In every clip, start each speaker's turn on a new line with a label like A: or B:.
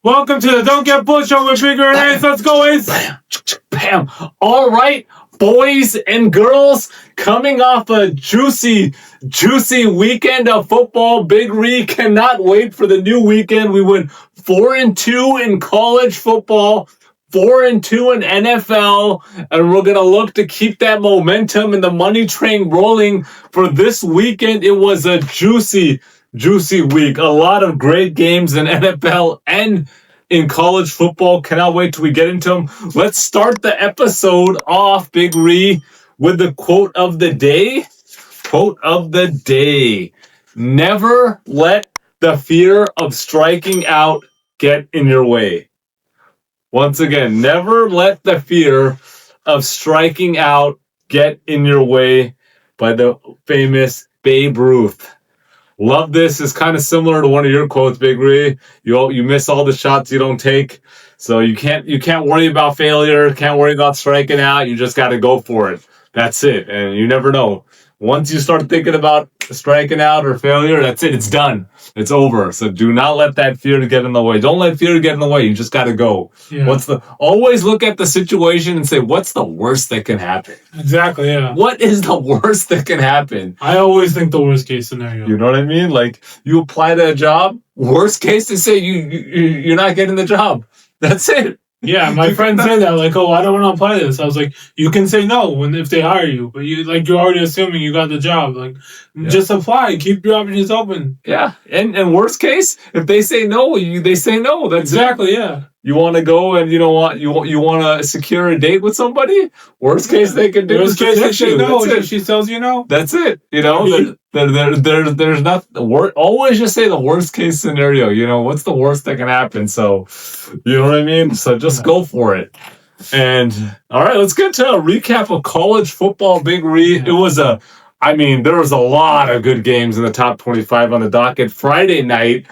A: Welcome to the Don't Get Bull Show with Bigger and Ace. Let's go, Ace.
B: Bam. All right, boys and girls, coming off a juicy weekend of football. Big Ree cannot wait for the new weekend. We went 4-2 in college football, 4-2 in NFL, and we're going to look to keep that momentum and the money train rolling for this weekend. It was a juicy week. A lot of great games in NFL and in college football. Cannot wait till we get into them. Let's start the episode off, Big Ree, with the quote of the day. Quote of the day. Never let the fear of striking out get in your way. Once again, never let the fear of striking out get in your way, by the famous Babe Ruth. Love this. It's kind of similar to one of your quotes, Big Ree. You miss all the shots you don't take, so you can't worry about failure. Can't worry about striking out. You just got to go for it. That's it. And you never know. Once you start thinking about striking out or failure, that's it. It's done. It's over. So do not let that fear get in the way. Don't let fear get in the way. You just got to go. Yeah. Always look at the situation and say, what's the worst that can happen?
A: Exactly, yeah.
B: What is the worst that can happen?
A: I always think the worst case scenario.
B: You know what I mean? Like, you apply to a job, worst case they say you're not getting the job. That's it.
A: Yeah, my friend said that, like, oh, I don't want to apply this. I was like, you can say no if they hire you, but you're already assuming you got the job. Like, just apply, keep your options open.
B: Yeah, and worst case, if they say no, they say no. That's
A: exactly, yeah.
B: You want to go and you want to secure a date with somebody? Worst case they can do.
A: Worst case they say no. If she tells you no,
B: that's it. You know, there's nothing. Always just say the worst case scenario. You know, what's the worst that can happen? So, you know what I mean. So just go for it. And all right, let's get to a recap of college football, Big Ree. It was there was a lot of good games in the top 25 on the docket. Friday night,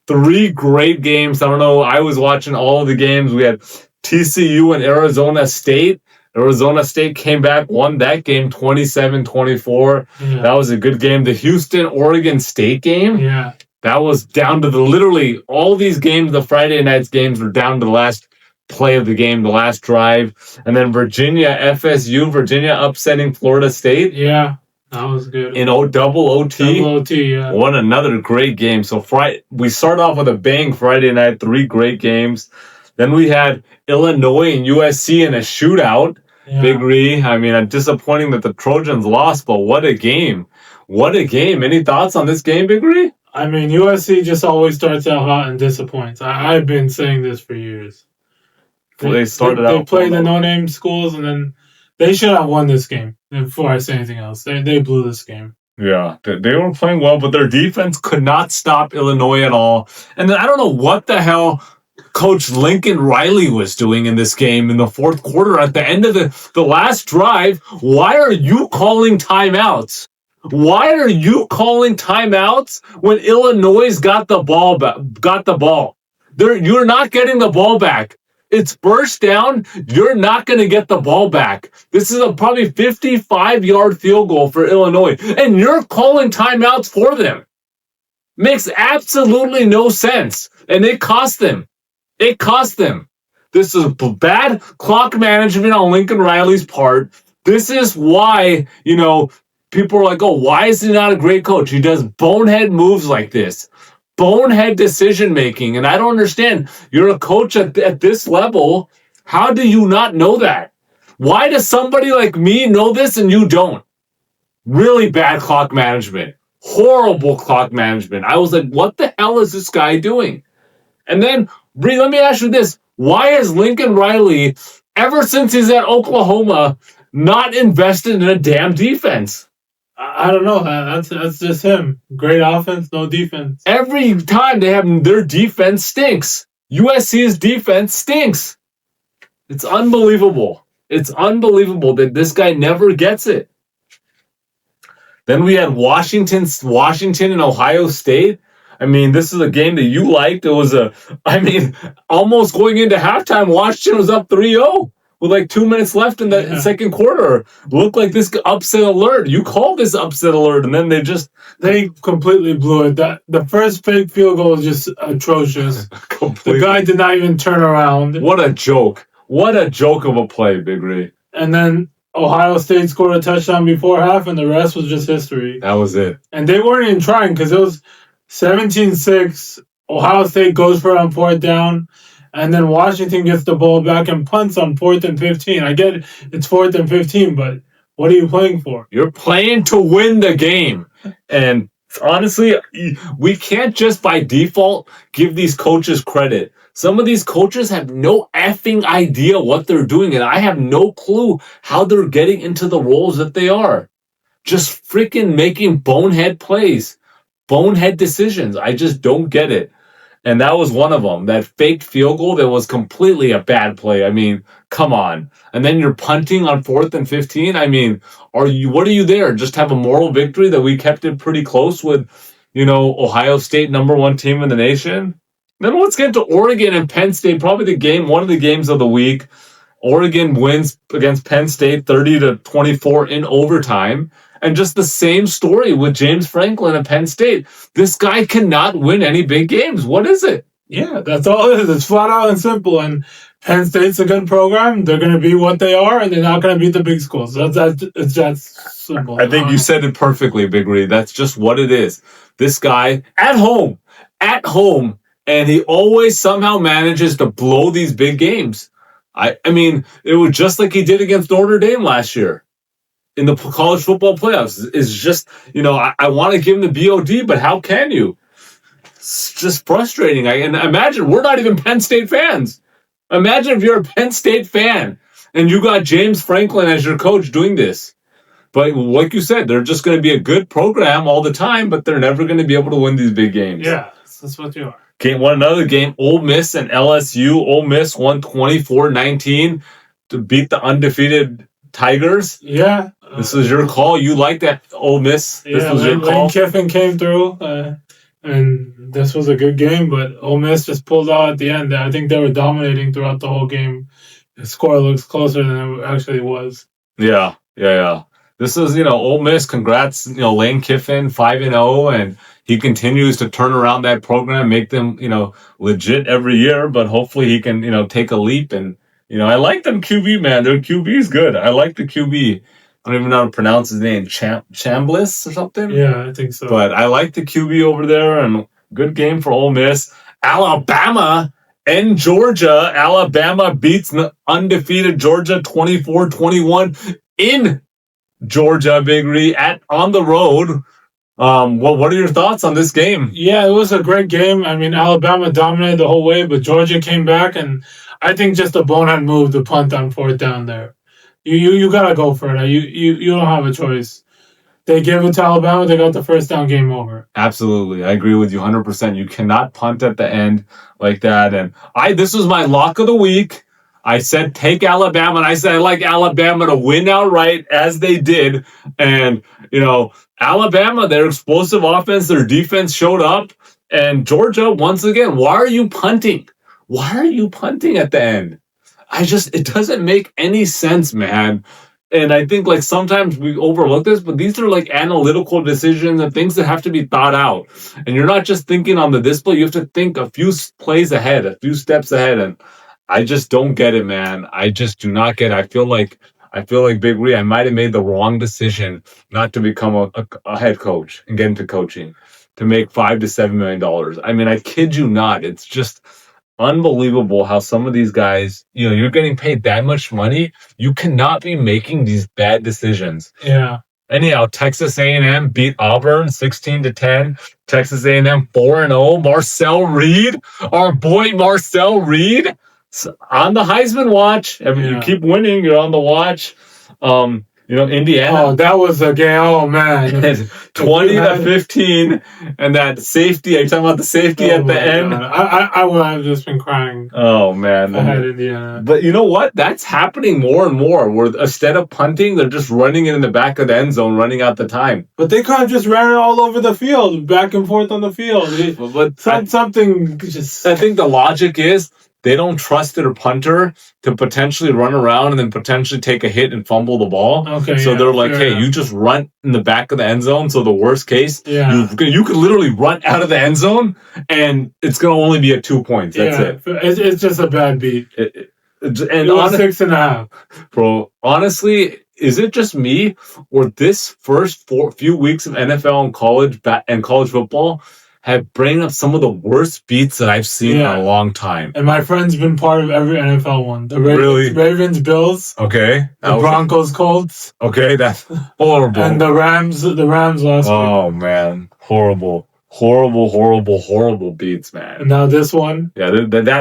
B: 3 great games. I don't know. I was watching all of the games. We had TCU and Arizona State. Arizona State came back, won that game 27-24. Yeah. That was a good game. The Houston-Oregon State game.
A: Yeah.
B: That was down to literally all these games, the Friday night's games were down to the last play of the game, the last drive. And then Virginia upsetting Florida State.
A: Yeah. That was good.
B: In double OT.
A: Double OT, yeah.
B: What another great game. So we start off with a bang Friday night, 3 great games. Then we had Illinois and USC in a shootout. Yeah. Big Ree. Disappointing that the Trojans lost, but what a game. What a game. Any thoughts on this game, Big Ree?
A: USC just always starts out hot and disappoints. I've been saying this for years. They played the no-name schools, and then they should have won this game. Before I say anything else, they blew this game.
B: Yeah, they were playing well, but their defense could not stop Illinois at all. And then I don't know what the hell Coach Lincoln Riley was doing in this game in the fourth quarter at the end of the last drive. Why are you calling timeouts? Why are you calling timeouts when Illinois got the ball? You're not getting the ball back. It's first down. You're not going to get the ball back. This is a probably 55-yard field goal for Illinois, and you're calling timeouts for them. Makes absolutely no sense, and it cost them. It cost them. This is bad clock management on Lincoln Riley's part. This is why, people are like, oh, why is he not a great coach? He does bonehead moves like this. Bonehead decision-making, and I don't understand. You're a coach at this level. How do you not know that? Why does somebody like me know this and you don't? Really bad clock management. Horrible clock management. I was like, what the hell is this guy doing? And then, Bree, let me ask you this. Why has Lincoln Riley, ever since he's at Oklahoma, not invested in a damn defense?
A: I don't know. That's just him. Great offense, no defense.
B: Every time they have their defense stinks. USC's defense stinks. It's unbelievable. It's unbelievable that this guy never gets it. Then we had Washington and Ohio State. This is a game that you liked. It was almost going into halftime, Washington was up 3-0. with like 2 minutes left in the second quarter. Looked like this upset alert. You called this upset alert, and then
A: they completely blew it. The first fake field goal was just atrocious. The guy did not even turn around.
B: What a joke. What a joke of a play, Big Ray.
A: And then Ohio State scored a touchdown before half, and the rest was just history.
B: That was it.
A: And they weren't even trying because it was 17-6. Ohio State goes for it on 4th down. And then Washington gets the ball back and punts on 4th and 15. I get it, it's 4th and 15, but what are you playing for?
B: You're playing to win the game. And honestly, we can't just by default give these coaches credit. Some of these coaches have no effing idea what they're doing, and I have no clue how they're getting into the roles that they are. Just freaking making bonehead plays, bonehead decisions. I just don't get it. And that was one of them. That faked field goal that was completely a bad play. I mean, come on. And then you're punting on 4th and 15. I mean, what are you there? Just have a moral victory that we kept it pretty close with, Ohio State, #1 team in the nation? Then let's get to Oregon and Penn State, probably one of the games of the week. Oregon wins against Penn State 30-24 in overtime. And just the same story with James Franklin at Penn State. This guy cannot win any big games. What is it?
A: Yeah, that's all it is. It's flat out and simple. And Penn State's a good program. They're going to be what they are, and they're not going to beat the big schools. It's that simple.
B: I think you said it perfectly, Big Reed. That's just what it is. This guy at home, and he always somehow manages to blow these big games. I mean, it was just like he did against Notre Dame last year in the college football playoffs. It's just, I want to give him the BOD, but how can you? It's just frustrating. And imagine, we're not even Penn State fans. Imagine if you're a Penn State fan and you got James Franklin as your coach doing this. But like you said, they're just going to be a good program all the time, but they're never going to be able to win these big games.
A: Yeah, that's what you are.
B: Won another game, Ole Miss and LSU. Ole Miss won 24-19 to beat the undefeated Tigers.
A: Yeah.
B: This was your call. You like that, Ole Miss. This was your call.
A: Lane Kiffin came through, and this was a good game, but Ole Miss just pulled out at the end. I think they were dominating throughout the whole game. The score looks closer than it actually was.
B: Yeah. This is, Ole Miss. Congrats, Lane Kiffin, 5-0, and he continues to turn around that program, make them, legit every year, but hopefully he can, take a leap. And, I like them QB, man. Their QB is good. I like the QB. I don't even know how to pronounce his name. Chambliss or something?
A: Yeah, I think so.
B: But I like the QB over there, and good game for Ole Miss. Alabama and Georgia. Alabama beats undefeated Georgia 24-21 in Georgia, Big Ree, on the road. What are your thoughts on this game?
A: Yeah, it was a great game. I mean, Alabama dominated the whole way, but Georgia came back, and I think just a bonehead move to punt on 4th down there. You gotta go for it. You don't have a choice. They gave it to Alabama. They got the first down, game over.
B: Absolutely, I agree with you 100%. You cannot punt at the end like that. And this was my lock of the week. I said take Alabama, and I said I like Alabama to win outright, as they did. And, Alabama, their explosive offense, their defense showed up. And Georgia, once again, why are you punting? Why are you punting at the end? It doesn't make any sense, man. And I think sometimes we overlook this, but these are analytical decisions and things that have to be thought out. And you're not just thinking on the display, you have to think a few plays ahead, a few steps ahead. And I just don't get it, man. I just do not get it. I feel like Big Ree, I might have made the wrong decision not to become a head coach and get into coaching to make $5 to $7 million. I mean, I kid you not. It's just unbelievable how some of these guys, you're getting paid that much money. You cannot be making these bad decisions.
A: Yeah.
B: Anyhow, Texas A&M beat Auburn 16-10. Texas A&M 4-0. Marcel Reed, our boy Marcel Reed, on the Heisman watch. You keep winning, you're on the watch. Indiana.
A: Oh, that was a game. Oh, man.
B: 20-15. And that safety. Are you talking about the safety at the end?
A: I would have just been crying.
B: Oh, man.
A: I had Indiana.
B: But you know what? That's happening more and more. Where instead of punting, they're just running it in the back of the end zone, running out the time.
A: But they kind of just ran it all over the field, back and forth on the field.
B: But
A: something just...
B: I think the logic is they don't trust their punter to potentially run around and then potentially take a hit and fumble the ball.
A: Okay.
B: So they're like, hey, you just run in the back of the end zone. So the worst case, you could literally run out of the end zone and it's going to only be at 2 points. That's it.
A: It's just a bad beat.
B: And
A: 6.5.
B: Bro, honestly, is it just me or this first few weeks of NFL and college football have bring up some of the worst beats that I've seen in a long time?
A: And my friend's been part of every NFL one. The Ravens, Bills.
B: Okay.
A: The Broncos, Colts.
B: Okay, that's horrible.
A: And the Rams last week.
B: Oh, man. Horrible beats, man.
A: And now this one.
B: Yeah,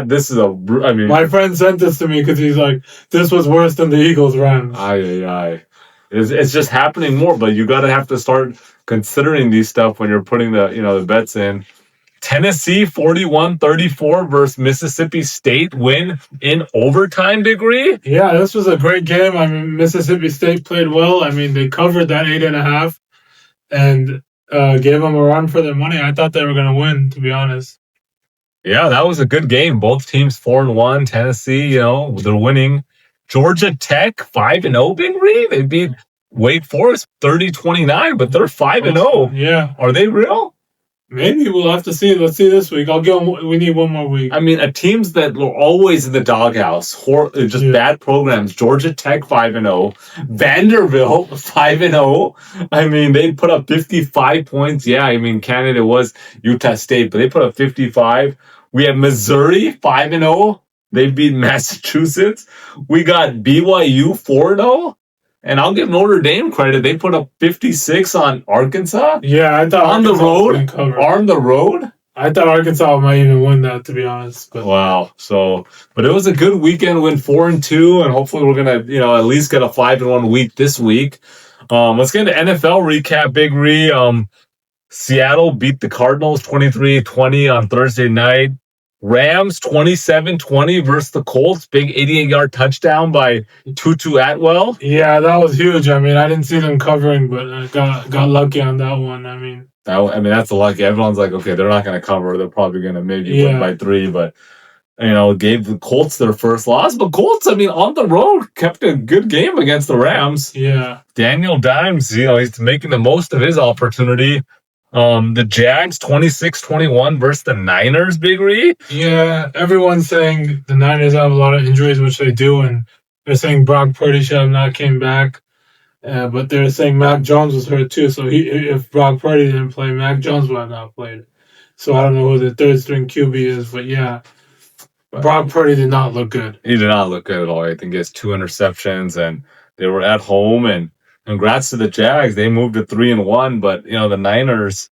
B: this is
A: my friend sent this to me because he's like, this was worse than the Eagles-Rams.
B: Aye. It's just happening more, but you gotta have to start considering these stuff when you're putting the bets in. Tennessee 41-34 versus Mississippi State win in overtime, degree.
A: Yeah, this was a great game. I mean, Mississippi State played well. I mean, they covered that 8.5 and gave them a run for their money. I thought they were going to win, to be honest.
B: Yeah, that was a good game. Both teams 4-1. Tennessee, they're winning. Georgia Tech 5-0, Big Reed. They beat Wake Forest 30-29, but they're 5-0.
A: Yeah.
B: Are they real?
A: Maybe we'll have to see. Let's see this week. We need one more week.
B: I mean, teams that were always in the doghouse, just bad programs. Georgia Tech 5-0, Vanderbilt 5-0. I mean, they put up 55 points. Yeah, I mean, Canada was Utah State, but they put up 55. We have Missouri 5-0. They beat Massachusetts. We got BYU 4-0. And I'll give Notre Dame credit. They put up 56 on Arkansas.
A: Yeah, I thought
B: on the road. On the road.
A: I thought Arkansas might even win that, to be honest. But.
B: Wow. But it was a good weekend. Win 4-2, and hopefully we're gonna, at least get a 5-1 week this week. Let's get into NFL recap. Big Re. Seattle beat the Cardinals 23-20 on Thursday night. Rams 27-20 versus the Colts. Big 88-yard touchdown by Tutu Atwell.
A: Yeah, that was huge. I mean, I didn't see them covering, but I got lucky on that one. I mean,
B: that's a lucky. Everyone's like, okay, they're not going to cover. They're probably going to maybe win by 3, but gave the Colts their first loss. But Colts, on the road, kept a good game against the Rams.
A: Yeah.
B: Daniel Dimes, he's making the most of his opportunity. The Jags 26-21 versus the Niners, Big Reed.
A: Yeah, everyone's saying the Niners have a lot of injuries, which they do, and they're saying Brock Purdy should have not came back. But they're saying Mac Jones was hurt too, so if Brock Purdy didn't play, Mac Jones would have not played. So I don't know who the third string QB is, but yeah, Brock Purdy did not look good.
B: He did not look good at all. I think he has 2 interceptions, and they were at home, and congrats to the Jags. They moved to 3-1, but the Niners,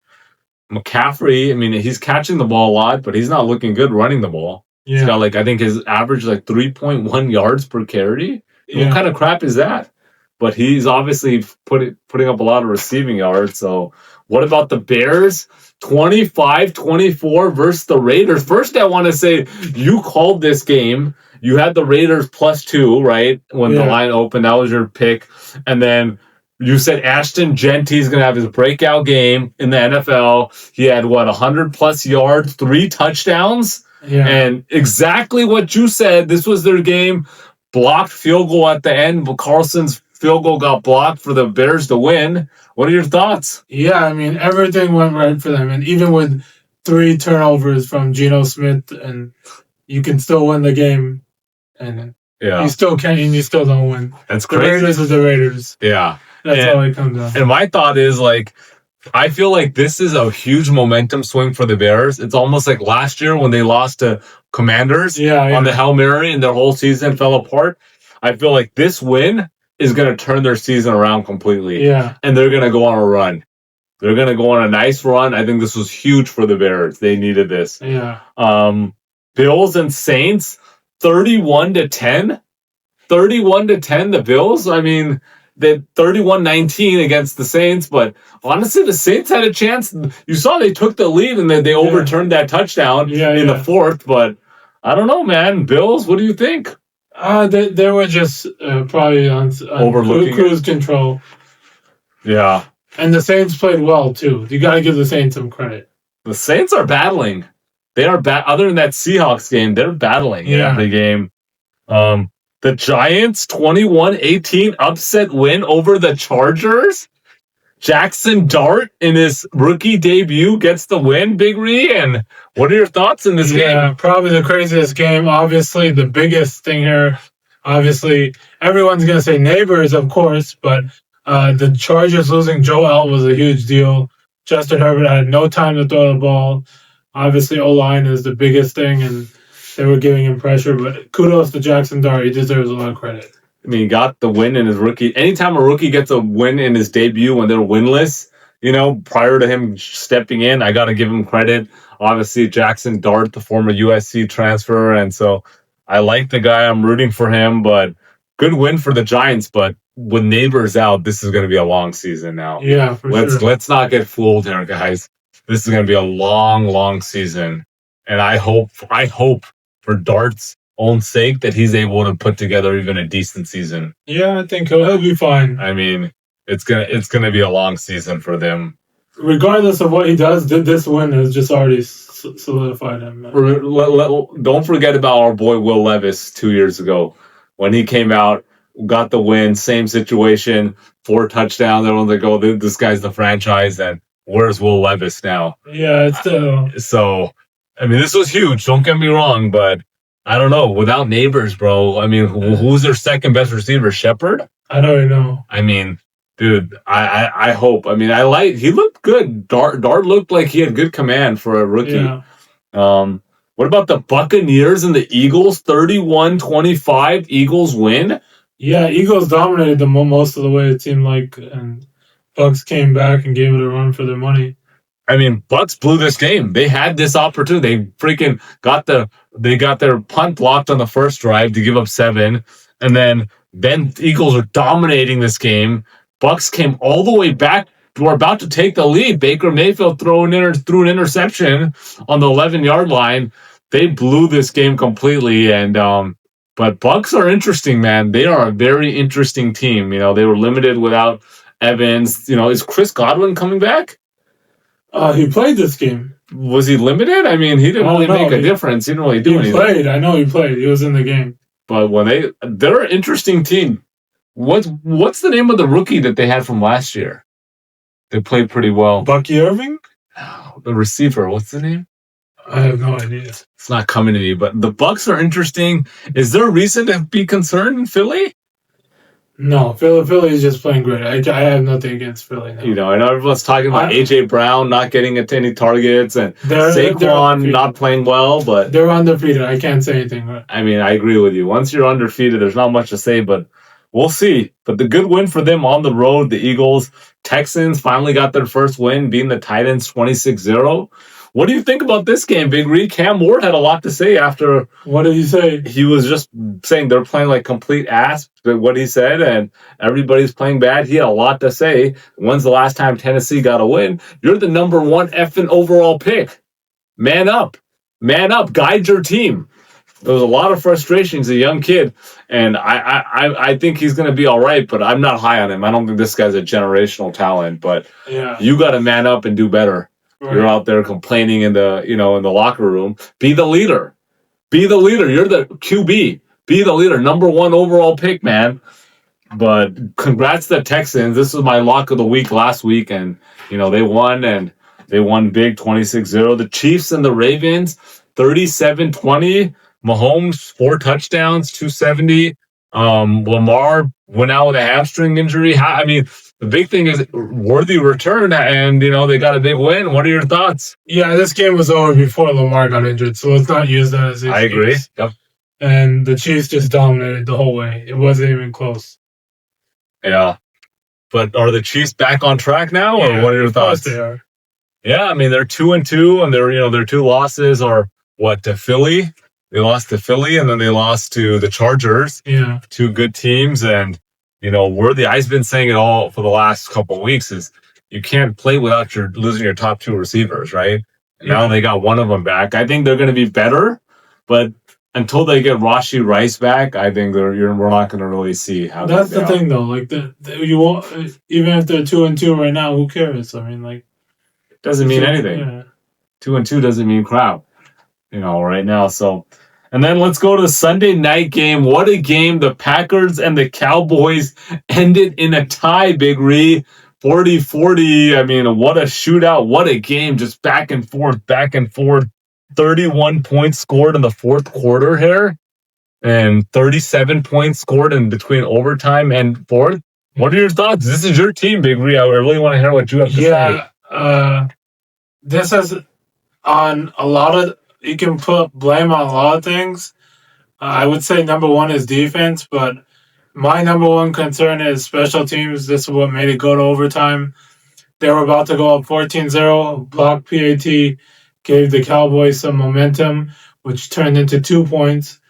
B: McCaffrey, he's catching the ball a lot, but he's not looking good running the ball. Yeah. He's got I think his average 3.1 yards per carry. Yeah. What kind of crap is that? But he's obviously putting up a lot of receiving yards. So what about the Bears? 25-24 versus the Raiders. First, I want to say you called this game. You had the Raiders +2, right? When the line opened, that was your pick. And then you said Ashton Genty's going to have his breakout game in the NFL. He had, 100-plus yards, 3 touchdowns? Yeah. And exactly what you said. This was their game. Blocked field goal at the end, but Carlson's field goal got blocked for the Bears to win. What are your thoughts?
A: Yeah, everything went right for them. And even with 3 turnovers from Geno Smith, and you can still win the game. And you still can't, and you still don't win.
B: That's crazy.
A: The Raiders are the Raiders.
B: Yeah.
A: That's all it comes down.
B: And my thought is, I feel like this is a huge momentum swing for the Bears. It's almost like last year when they lost to Commanders on the Hail Mary and their whole season fell apart. I feel like this win is going to turn their season around completely. Yeah. And they're going to go on a run. They're going to go on a nice run. I think this was huge for the Bears. They needed this.
A: Yeah.
B: Bills and Saints, 31-10. 31-10, the Bills. They 31-19 against the Saints, but honestly, the Saints had a chance. You saw they took the lead and then they overturned that touchdown in the 4th, but I don't know, man. Bills, what do you think?
A: They were just probably on overlooking cruise control.
B: Yeah.
A: And the Saints played well, too. You got to give the Saints some credit.
B: The Saints are battling. They are other than that Seahawks game, they're battling in every game. The Giants 21-18 upset win over the Chargers. Jackson Dart in his rookie debut gets the win, Big Ree. And what are your thoughts in this game?
A: Yeah, probably the craziest game. Obviously, the biggest thing here. Obviously, everyone's going to say neighbors, of course, but the Chargers losing Joe Alt was a huge deal. Justin Herbert had no time to throw the ball. Obviously, O-line is the biggest thing, and they were giving him pressure. But kudos to Jackson Dart. He deserves a lot of credit.
B: I mean, he got the win in his rookie. Anytime a rookie gets a win in his debut when they're winless, prior to him stepping in, I got to give him credit. Obviously, Jackson Dart, the former USC transfer. And so I like the guy. I'm rooting for him. But good win for the Giants. But with Neighbors out, this is going to be a long season now.
A: Yeah, for sure.
B: Let's not get fooled here, guys. This is going to be a long, long season. And I hope for Dart's own sake that he's able to put together even a decent season.
A: Yeah, I think he'll be fine.
B: I mean, it's gonna be a long season for them.
A: Regardless of what he does, this win has just already solidified him.
B: Don't forget about our boy Will Levis 2 years ago when he came out, got the win, same situation, 4 touchdowns. Everyone's like, "Oh, this guy's the franchise." And where's Will Levis now?
A: Yeah, it's still.
B: So, I mean, this was huge. Don't get me wrong, but I don't know. Without Neighbors, bro, I mean, who's their second best receiver? Shepard?
A: I don't even know.
B: I mean, dude, I hope. I mean, he looked good. Dart looked like he had good command for a rookie.
A: Yeah.
B: What about the Buccaneers and the Eagles? 31-25, Eagles win?
A: Yeah, Eagles dominated the most of the way, it seemed like, and Bucs came back and gave it a run for their money.
B: I mean, Bucs blew this game. They had this opportunity. They freaking got their punt blocked on the first drive to give up 7. And then the Eagles are dominating this game. Bucs came all the way back. We're about to take the lead. Baker Mayfield threw an interception on the 11-yard line. They blew this game completely. And but Bucs are interesting, man. They are a very interesting team. They were limited without Evans. Is Chris Godwin coming back?
A: He played this game.
B: Was he limited? I mean, he didn't really make a difference. He didn't really do anything.
A: He played. I know he played. He was in the game.
B: But they're an interesting team. What's the name of the rookie that they had from last year? They played pretty well.
A: Bucky Irving?
B: The receiver. What's the name?
A: I have no idea.
B: It's not coming to me. But the Bucs are interesting. Is there a reason to be concerned in Philly?
A: No, Philly is just playing great. I have nothing against Philly now.
B: I know everyone's talking about A.J. Brown not getting any targets and Saquon not playing well, but
A: they're undefeated. I can't say anything. Right?
B: I mean, I agree with you. Once you're undefeated, there's not much to say, but we'll see. But the good win for them on the road, the Eagles. Texans finally got their first win, beating the Titans 26-0. What do you think about this game, Big Reed? Cam Ward had a lot to say after.
A: What did he say?
B: He was just saying they're playing like complete ass, what he said, and everybody's playing bad. He had a lot to say. When's the last time Tennessee got a win? You're the number 1 effing overall pick. Man up. Man up. Guide your team. There was a lot of frustration. He's a young kid, and I think he's going to be all right, but I'm not high on him. I don't think this guy's a generational talent, but you got to man up and do better. Right. You're out there complaining in the locker room. Be the leader. Be the leader. You're the QB. Be the leader. Number 1 overall pick, man. But congrats to the Texans. This was my lock of the week last week, and they won, and they won big 26-0. The Chiefs and the Ravens 37-20. Mahomes 4 touchdowns, 270. Lamar went out with a hamstring injury. The big thing is worthy return, and they got a big win. What are your thoughts?
A: Yeah, this game was over before Lamar got injured, so let's not use that as excuse.
B: I agree. Yep.
A: And the Chiefs just dominated the whole way. It wasn't even close.
B: Yeah, but are the Chiefs back on track now, or what are your thoughts?
A: They are.
B: Yeah, I mean they're 2-2, and their 2 losses are to Philly. They lost to Philly, and then they lost to the Chargers.
A: Yeah,
B: 2 good teams, and Worthy. I've been saying it all for the last couple of weeks is you can't play without losing your top 2 receivers, right? Yeah. Now they got one of them back. I think they're going to be better, but until they get Rashee Rice back, I think we're not going to really see how.
A: That's the thing, though. Like you won't, even if they're 2-2 right now, who cares? I mean, like,
B: it doesn't mean anything.
A: Yeah.
B: 2-2 doesn't mean crap. right now. So, and then let's go to the Sunday night game. What a game. The Packers and the Cowboys ended in a tie, Big Ree. 40-40. I mean, what a shootout. What a game. Just back and forth, back and forth. 31 points scored in the fourth quarter here. And 37 points scored in between overtime and fourth. What are your thoughts? This is your team, Big Ree. I really want to hear what you have to say.
A: This is on a lot of... You can put blame on a lot of things. I would say number one is defense, but my number one concern is special teams. This is what made it go to overtime. They were about to go up 14-0. Block PAT gave the Cowboys some momentum, which turned into 2 points.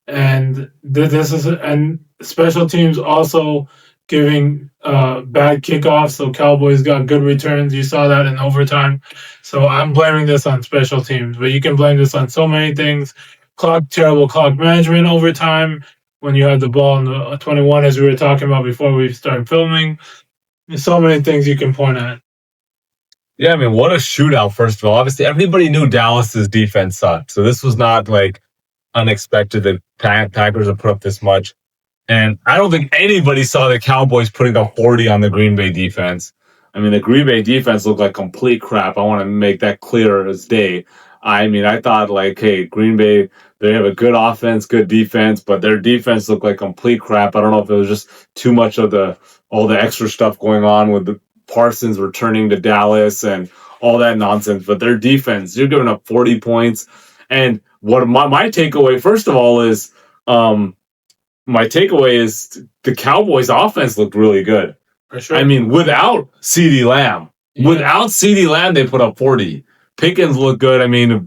A: And and special teams also giving bad kickoffs, so Cowboys got good returns. You saw that in overtime. So I'm blaming this on special teams, but you can blame this on so many things. Terrible clock management overtime when you had the ball in the 21, as we were talking about before we started filming. There's so many things you can point at.
B: Yeah, I mean, what a shootout, first of all. Obviously, everybody knew Dallas's defense sucked, so this was not unexpected that Packers would put up this much. And I don't think anybody saw the Cowboys putting up 40 on the Green Bay defense. I mean, the Green Bay defense looked like complete crap. I want to make that clear as day. I mean, I thought hey, Green Bay, they have a good offense, good defense, but their defense looked like complete crap. I don't know if it was just too much of all the extra stuff going on with the Parsons returning to Dallas and all that nonsense. But their defense, you're giving up 40 points. And what my takeaway, first of all, is the Cowboys' offense looked really good.
A: For sure.
B: I mean, without CeeDee Lamb. Yeah. Without CeeDee Lamb, they put up 40. Pickens look good. I mean,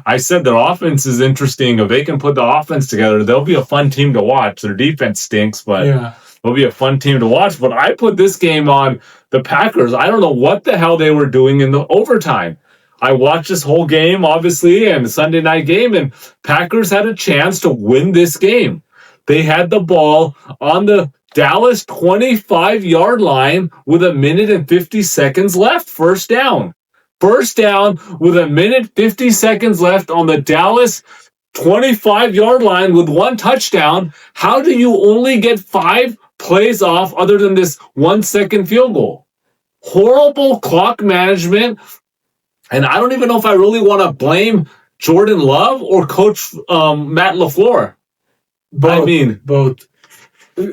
B: I said their offense is interesting. If they can put the offense together, they'll be a fun team to watch. Their defense stinks, but it'll be a fun team to watch. But I put this game on the Packers. I don't know what the hell they were doing in the overtime. I watched this whole game, obviously, and the Sunday night game, and Packers had a chance to win this game. They had the ball on the Dallas 25-yard line with 1 minute and 50 seconds left. First down. First down with 1 minute 50 seconds left on the Dallas 25-yard line with 1 touchdown. How do you only get 5 plays off other than this 1-second field goal? Horrible clock management. And I don't even know if I really want to blame Jordan Love or Coach Matt LaFleur. Both.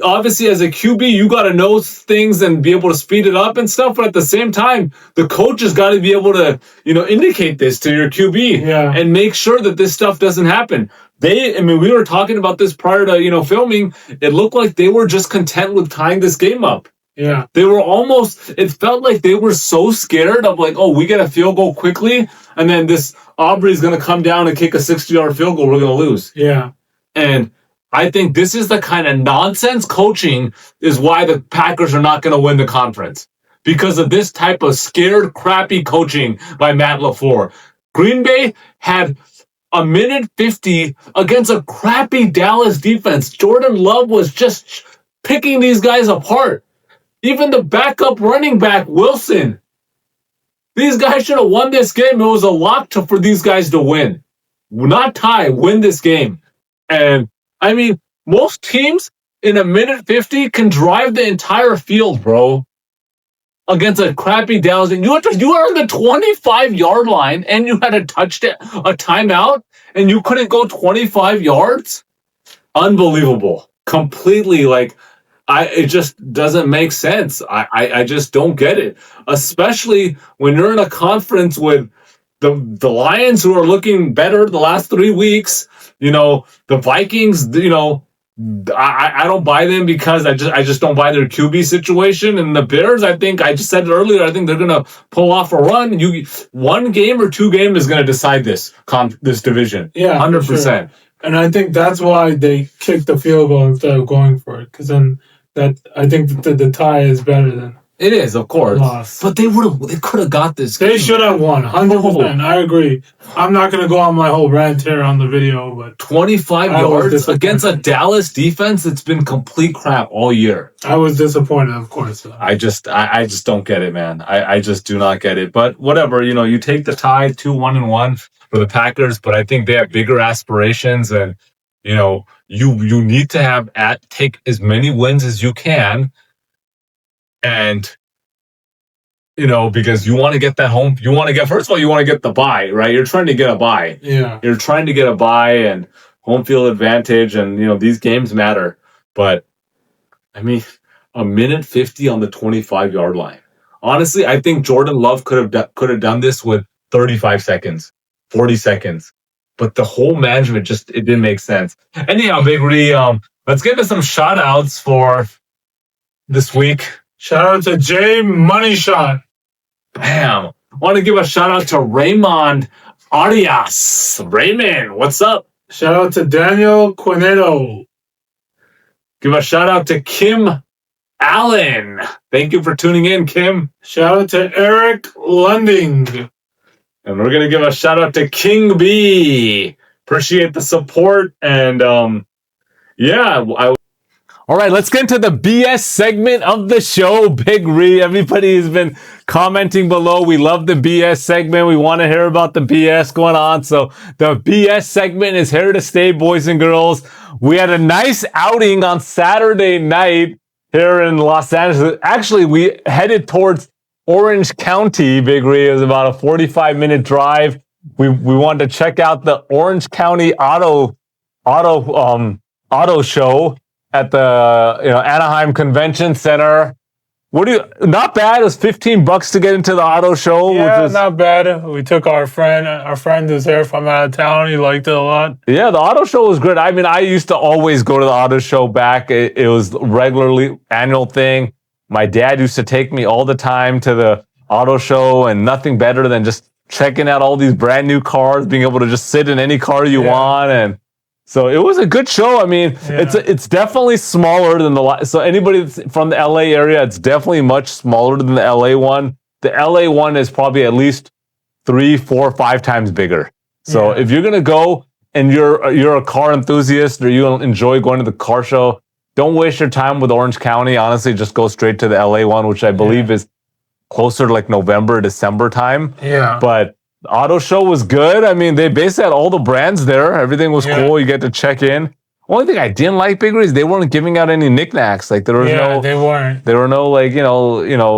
B: Obviously, as a QB, you got to know things and be able to speed it up and stuff. But at the same time, the coach has got to be able to, indicate this to your QB and make sure that this stuff doesn't happen. We were talking about this prior to, filming. It looked like they were just content with tying this game up.
A: Yeah.
B: They were it felt like they were so scared of we get a field goal quickly, and then this Aubrey's going to come down and kick a 60-yard field goal. We're going to lose.
A: Yeah.
B: And I think this is the kind of nonsense coaching is why the Packers are not going to win the conference. Because of this type of scared, crappy coaching by Matt LaFleur. Green Bay had 1 minute 50 against a crappy Dallas defense. Jordan Love was just picking these guys apart. Even the backup running back, Wilson. These guys should have won this game. It was a lock for these guys to win. Not tie, win this game. And I mean, most teams in 1 minute 50 can drive the entire field, bro, against a crappy Dallas. And you are on the 25-yard line, and you had a timeout, and you couldn't go 25 yards? Unbelievable. Completely, it just doesn't make sense. I just don't get it. Especially when you're in a conference with the Lions, who are looking better the last 3 weeks. The Vikings, I don't buy them because I just don't buy their QB situation. And the Bears, I think, I just said it earlier, I think they're going to pull off a run. 1 game or 2 games is going to decide this division.
A: Yeah,
B: 100%.
A: Sure. And I think that's why they kicked the field goal instead of going for it. Because then I think the tie is better then.
B: It is, of course.
A: Loss.
B: But they could have got this.
A: They should have won. 100%. I agree. I'm not going to go on my whole rant here on the video, but
B: 25 yards against a Dallas defense that's been complete crap all year.
A: I was disappointed, of course.
B: I just don't get it, man. I just do not get it. But whatever, you take the tie 2-1-1 for the Packers, but I think they have bigger aspirations, and you need to take as many wins as you can. And, because you want to get that home, first of all, you want to get the bye, right? You're trying to get a bye.
A: Yeah.
B: You're trying to get a bye and home field advantage, and, these games matter. But, I mean, a minute 50 on the 25-yard line. Honestly, I think Jordan Love could have done this with 35 seconds, 40 seconds. But the whole management it didn't make sense. Anyhow, Big Ree, let's give us some shout-outs for this week.
A: Shout out to Jay Money Shot.
B: Bam. I want to give a shout out to Raymond Arias. Raymond, what's up?
A: Shout out to Daniel Quinedo.
B: Give a shout out to Kim Allen. Thank you for tuning in, Kim.
A: Shout out to Eric Lunding.
B: And we're going to give a shout out to King B. Appreciate the support. And all right, let's get into the BS segment of the show, Big Ree. Everybody has been commenting below. We love the BS segment. We want to hear about the BS going on. So the BS segment is here to stay, boys and girls. We had a nice outing on Saturday night here in Los Angeles. Actually, we headed towards Orange County, Big Ree. It was about a 45-minute drive. We wanted to check out the Orange County auto show at the Anaheim Convention Center. Not bad. It was $15 to get into the auto show.
A: Yeah, not bad. We took our friend. Our friend is there from out of town. He liked it a lot.
B: Yeah, the auto show was good. I mean, I used to always go to the auto show back. It was regularly annual thing. My dad used to take me all the time to the auto show, and nothing better than just checking out all these brand new cars, being able to just sit in any car you want. And so it was a good show. I mean, it's definitely smaller than so anybody that's from the LA area, it's definitely much smaller than the LA one. The LA one is probably at least 3, 4, 5 times bigger. So if you're gonna go and you're a car enthusiast or you enjoy going to the car show, don't waste your time with Orange County. Honestly, just go straight to the LA one, which I believe is closer to like November, December time.
A: Yeah.
B: But the auto show was good. I mean, they basically had all the brands there. Everything was cool. You get to check in. Only thing I didn't like, Big Ree, is they weren't giving out any knickknacks. Like there was
A: they weren't.
B: There were no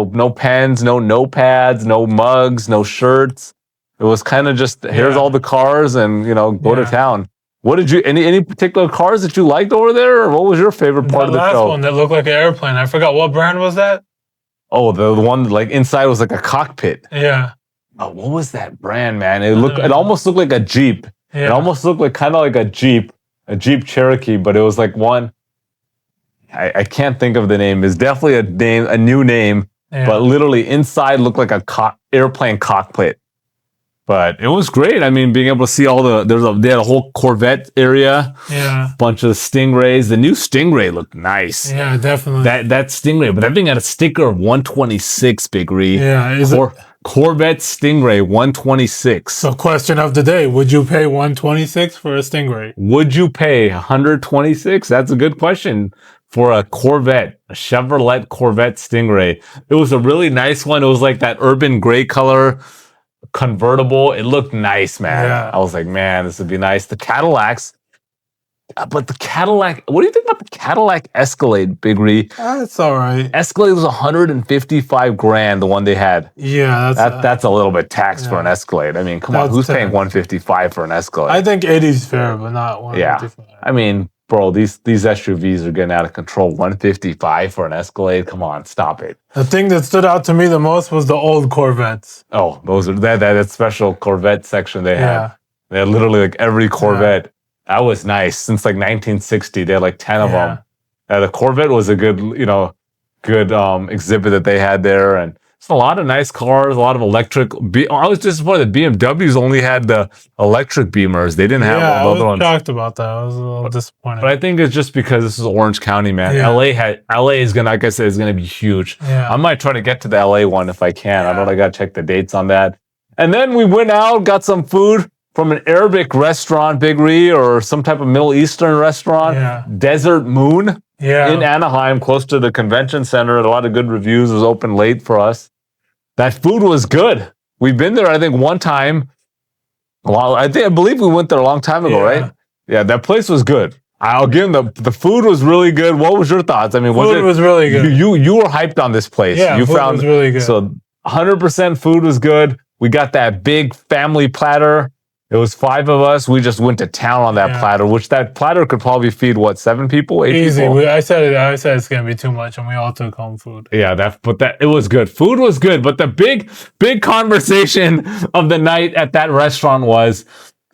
B: no pens, no notepads, no mugs, no shirts. It was kind of just here's all the cars and go to town. What did you any particular cars that you liked over there, or what was your favorite part of the show?
A: The last one that looked like an airplane. I forgot what brand was that.
B: Oh, the one like inside was like a cockpit.
A: Yeah.
B: Oh, what was that brand, man? It almost looked like a Jeep. Yeah. It almost looked like kind of like a Jeep Cherokee, but it was like one. I can't think of the name. It's definitely a new name, but literally inside looked like a airplane cockpit. But it was great. I mean, being able to see all they had a whole Corvette area. Yeah. Bunch of Stingrays. The new Stingray looked nice.
A: Yeah, definitely.
B: That Stingray, but that thing had a sticker of 126, Big Ree.
A: Yeah,
B: Corvette Stingray 126.
A: So question of the day, would you pay 126 for a Stingray?
B: Would you pay 126? That's a good question for a Corvette, a Chevrolet Corvette Stingray. It was a really nice one. It was like that urban gray color convertible. It looked nice, man. Yeah. I was like, man, this would be nice. The Cadillacs. But the Cadillac, what do you think about the Cadillac Escalade, Big Ree?
A: That's all right.
B: Escalade was $155,000, the one they had.
A: Yeah,
B: that's a little bit taxed for an Escalade. I mean, come on, who's paying $155,000 for an Escalade?
A: I think 80 is fair, but not $155,000.
B: Yeah, I mean, bro, these SUVs are getting out of control. $155,000 for an Escalade? Come on, stop it.
A: The thing that stood out to me the most was the old Corvettes.
B: Oh, those are that special Corvette section they had. They had literally like every Corvette. That was nice. Since like 1960, they had like 10 of them. The Corvette was a good exhibit that they had there. And It's a lot of nice cars, a lot of electric. I was disappointed that BMWs only had the electric Beamers. They didn't have all the other ones.
A: I was shocked about that. I was a little disappointed.
B: But I think it's just because this is Orange County, man.
A: Yeah.
B: LA is gonna, like I said, is gonna be huge.
A: Yeah.
B: I might try to get to the LA one if I can. I gotta check the dates on that. And then we went out, got some food from an Arabic restaurant, Big Ree, or some type of Middle Eastern restaurant.
A: Yeah.
B: Desert Moon.
A: Yeah.
B: In Anaheim, close to the convention center. A lot of good reviews. It was open late for us. That food was good. We've been there, I think, one time. Well, I believe we went there a long time ago, right? Yeah, that place was good. I'll give them the food was really good. What was your thoughts? I mean,
A: food was really good.
B: You were hyped on this place.
A: Yeah,
B: food
A: was really good.
B: So 100% food was good. We got that big family platter. It was 5 of us. We just went to town on that platter, which that platter could probably feed, 7 people, 8
A: Easy.
B: people?
A: I said it's going to be too much, and we all took home food.
B: Yeah, it was good. Food was good, but the big conversation of the night at that restaurant was,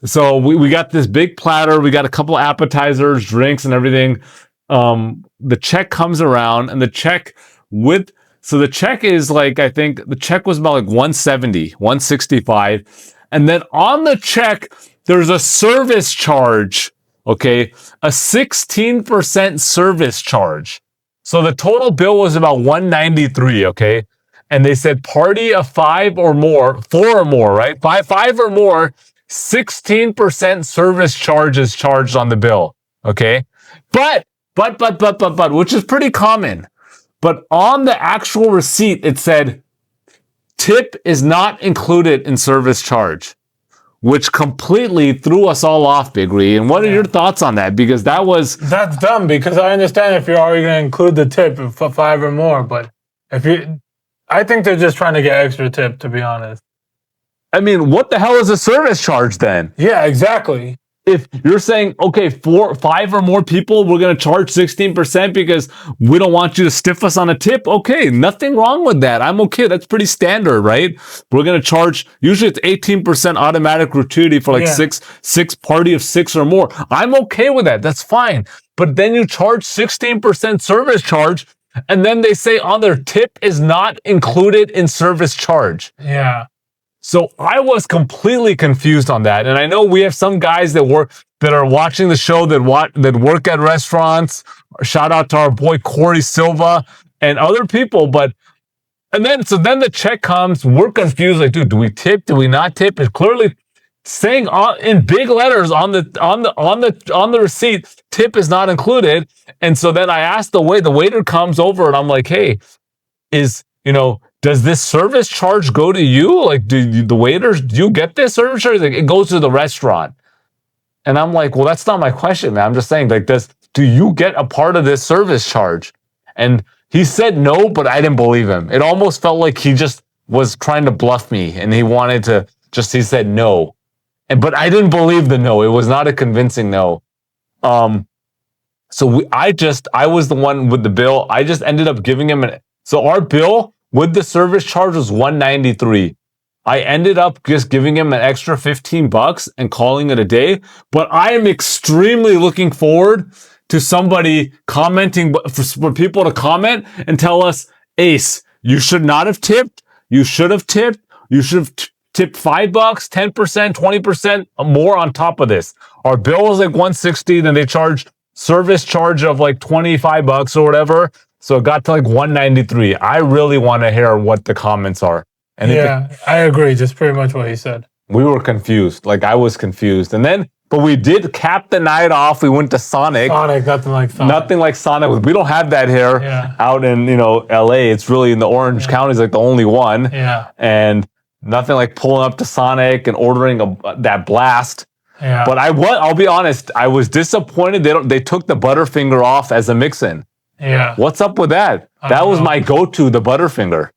B: so we got this big platter. We got a couple appetizers, drinks, and everything. The check comes around, and the check is like, I think the check was about like 170, 165. And then on the check, there's a service charge, okay? A 16% service charge. So the total bill was about $193, okay? And they said party of 4 or more, right? Five or more, 16% service charge is charged on the bill, okay? But, which is pretty common. But on the actual receipt, it said, tip is not included in service charge, which completely threw us all off, Big Ree. And what are your thoughts on that? Because that's
A: dumb, because I understand if you're already going to include the tip for 5 or more, but I think they're just trying to get extra tip, to be honest.
B: I mean, what the hell is a service charge then?
A: Yeah, exactly.
B: If you're saying, okay, 5 or more people, we're going to charge 16% because we don't want you to stiff us on a tip. Okay, nothing wrong with that. I'm okay. That's pretty standard, right? We're going to charge, usually it's 18% automatic gratuity for six party of 6 or more. I'm okay with that. That's fine. But then you charge 16% service charge, and then they say on their tip is not included in service charge.
A: Yeah.
B: So I was completely confused on that. And I know we have some guys that are watching the show that work at restaurants. Shout out to our boy Corey Silva and other people. Then the check comes. We're confused. Like, dude, do we tip? Do we not tip? It's clearly saying in big letters on the receipt, tip is not included. And so then I asked the waiter comes over, and I'm like, hey, does this service charge go to you? Like, do the waiters, do you get this service charge? Like, it goes to the restaurant. And I'm like, well, that's not my question, man. I'm just saying, like, do you get a part of this service charge? And he said no, but I didn't believe him. It almost felt like he just was trying to bluff me, and he wanted to he said no. But I didn't believe the no. It was not a convincing no. So I was the one with the bill. I just ended up giving him so our bill with the service charge was $193. I ended up just giving him an extra $15 and calling it a day. But I am extremely looking forward to somebody commenting, for people to comment and tell us, Ace, you should not have tipped. You should have tipped. You should have tipped $5, 10%, 20% more on top of this. Our bill was like $160. Then they charged service charge of like $25 or whatever. So it got to like $193. I really want to hear what the comments are. And
A: I agree. Just pretty much what he said.
B: We were confused. Like, I was confused. But we did cap the night off. We went to Sonic.
A: Nothing like Sonic.
B: Nothing like Sonic. We don't have that here out in, LA. It's really in the Orange County is like the only one.
A: Yeah.
B: And nothing like pulling up to Sonic and ordering that blast.
A: Yeah.
B: But I'll be honest, I was disappointed they took the Butterfinger off as a mix-in.
A: Yeah.
B: What's up with that? That was my go-to, the Butterfinger.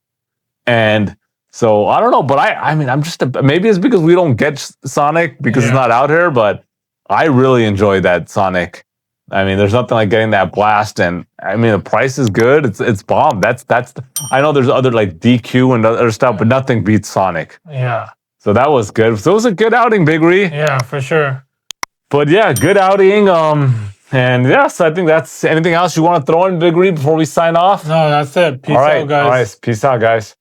B: And so I don't know, but I'm just maybe it's because we don't get Sonic because it's not out here, but I really enjoy that Sonic. I mean, there's nothing like getting that blast, and I mean the price is good. It's bomb. I know there's other like DQ and other stuff, but nothing beats Sonic.
A: Yeah.
B: So that was good. So it was a good outing, Big Ree.
A: Yeah, for sure.
B: But yeah, good outing. And yes, I think that's anything else you want to throw in, Big Ree, before we sign off?
A: No, that's it. Peace out, guys.
B: All right. Peace out, guys.